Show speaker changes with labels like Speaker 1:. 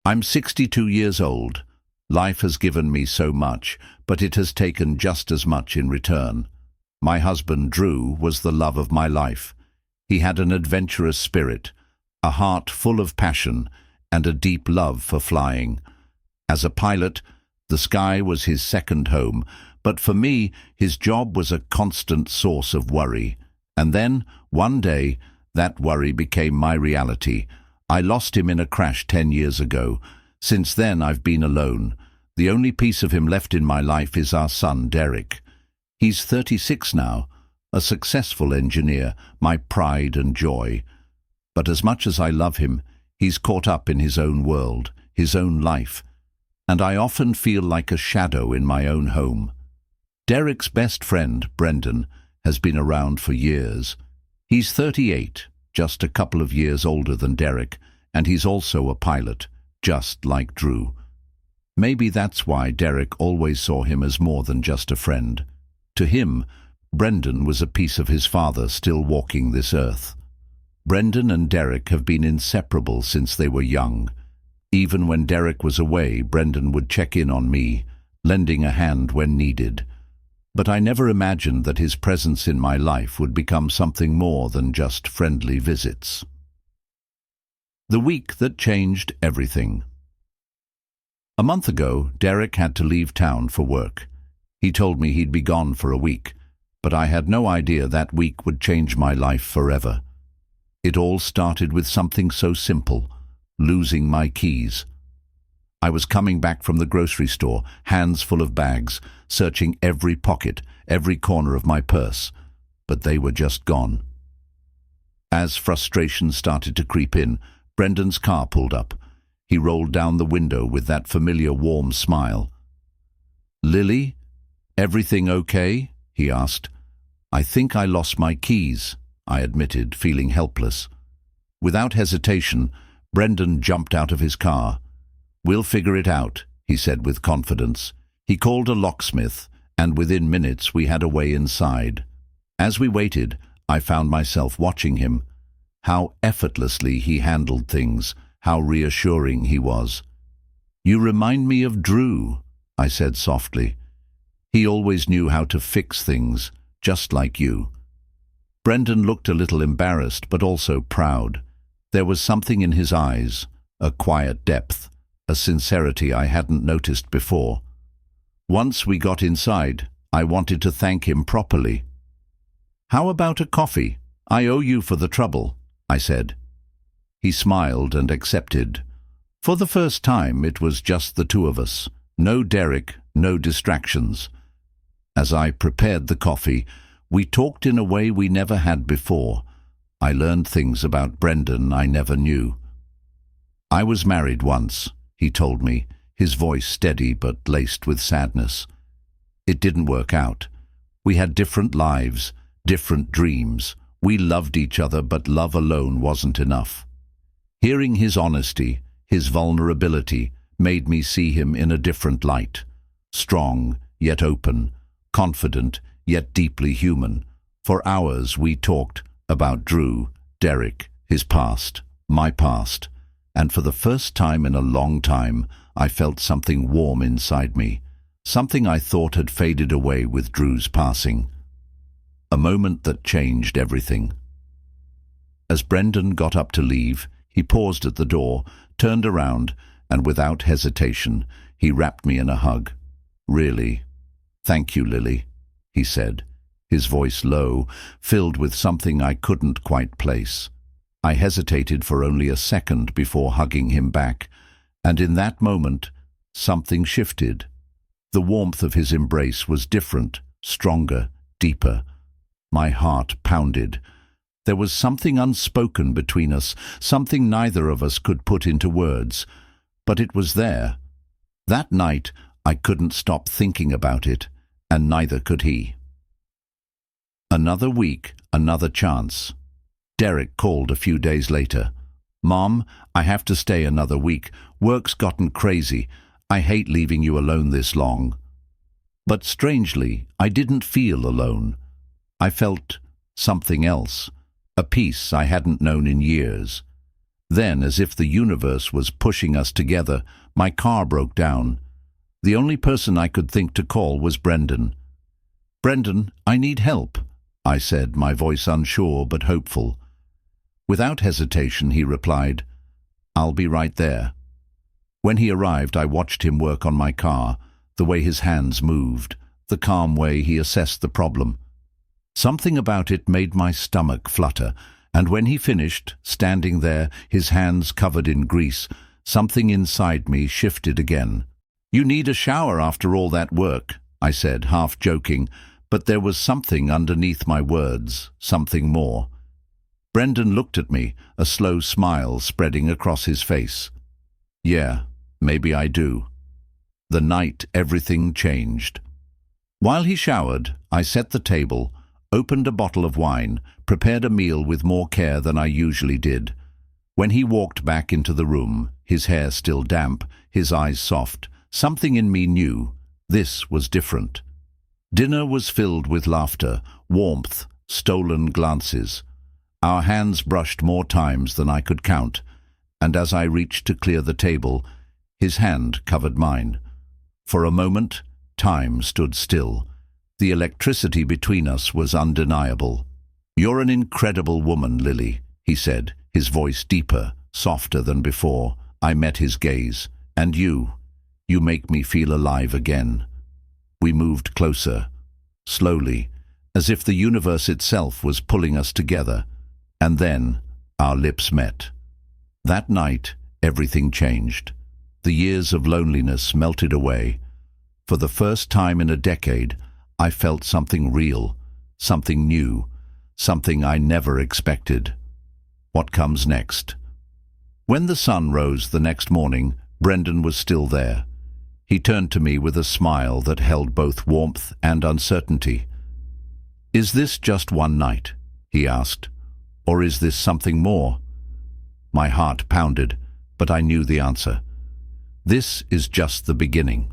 Speaker 1: I'm 62 years old. Life has given me so much, but it has taken just as much in return. My husband, Drew, was the love of my life. He had an adventurous spirit, a heart full of passion, and a deep love for flying. As a pilot, the sky was his second home, but for me, his job was a constant source of worry. And then, one day, that worry became my reality. I lost him in a crash 10 years ago. Since then, I've been alone. The only piece of him left in my life is our son, Derek. He's 36 now, a successful engineer, my pride and joy. But as much as I love him, he's caught up in his own world, his own life, and I often feel like a shadow in my own home. Derek's best friend, Brendan, has been around for years. He's 38, just a couple of years older than Derek, and he's also a pilot, just like Drew. Maybe that's why Derek always saw him as more than just a friend. To him, Brendan was a piece of his father still walking this earth. Brendan and Derek have been inseparable since they were young. Even when Derek was away, Brendan would check in on me, lending a hand when needed. But I never imagined that his presence in my life would become something more than just friendly visits. The week that changed everything. A month ago, Derek had to leave town for work. He told me he'd be gone for a week, but I had no idea that week would change my life forever. It all started with something so simple: losing my keys. I was coming back from the grocery store, hands full of bags, searching every pocket, every corner of my purse, but they were just gone. As frustration started to creep in, Brendan's car pulled up. He rolled down the window with that familiar warm smile. "Lily, everything okay?" he asked. "I think I lost my keys," I admitted, feeling helpless. Without hesitation, Brendan jumped out of his car. "We'll figure it out," he said with confidence. He called a locksmith, and within minutes we had a way inside. As we waited, I found myself watching him. How effortlessly he handled things, how reassuring he was. "You remind me of Drew," I said softly. "He always knew how to fix things, just like you." Brendan looked a little embarrassed, but also proud. There was something in his eyes, a quiet depth, a sincerity I hadn't noticed before. Once we got inside, I wanted to thank him properly. "How about a coffee? I owe you for the trouble," I said. He smiled and accepted. For the first time, it was just the two of us. No Derek, no distractions. As I prepared the coffee, we talked in a way we never had before. I learned things about Brendan I never knew. "I was married once," he told me, his voice steady but laced with sadness. "It didn't work out. We had different lives, different dreams. We loved each other, but love alone wasn't enough." Hearing his honesty, his vulnerability, made me see him in a different light. Strong, yet open. Confident, yet deeply human. For hours we talked about Drew, Derek, his past, my past, and for the first time in a long time, I felt something warm inside me, something I thought had faded away with Drew's passing. A moment that changed everything. As Brendan got up to leave, he paused at the door, turned around, and without hesitation, he wrapped me in a hug. "Really, thank you, Lily," he said, his voice low, filled with something I couldn't quite place. I hesitated for only a second before hugging him back, and in that moment, something shifted. The warmth of his embrace was different, stronger, deeper. My heart pounded. There was something unspoken between us, something neither of us could put into words, but it was there. That night, I couldn't stop thinking about it, and neither could he. Another week, another chance. Derek called a few days later. "Mom, I have to stay another week. Work's gotten crazy. I hate leaving you alone this long." But strangely, I didn't feel alone. I felt something else, a peace I hadn't known in years. Then, as if the universe was pushing us together, my car broke down. The only person I could think to call was Brendan. "Brendan, I need help," I said, my voice unsure but hopeful. Without hesitation, he replied, "I'll be right there." When he arrived, I watched him work on my car, the way his hands moved, the calm way he assessed the problem. Something about it made my stomach flutter, and when he finished, standing there, his hands covered in grease, something inside me shifted again. "You need a shower after all that work," I said, half joking, but there was something underneath my words, something more. Brendan looked at me, a slow smile spreading across his face. "Yeah, maybe I do." The night everything changed. While he showered, I set the table, opened a bottle of wine, prepared a meal with more care than I usually did. When he walked back into the room, his hair still damp, his eyes soft, something in me knew this was different. Dinner was filled with laughter, warmth, stolen glances. Our hands brushed more times than I could count, and as I reached to clear the table, his hand covered mine. For a moment, time stood still. The electricity between us was undeniable. "You're an incredible woman, Lily," he said, his voice deeper, softer than before. I met his gaze. "And you make me feel alive again." We moved closer, slowly, as if the universe itself was pulling us together. And then our lips met. That night, everything changed. The years of loneliness melted away. For the first time in a decade, I felt something real, something new, something I never expected. What comes next? When the sun rose the next morning, Brendan was still there. He turned to me with a smile that held both warmth and uncertainty. "Is this just one night?" he asked. "Or is this something more?" My heart pounded, but I knew the answer. "This is just the beginning."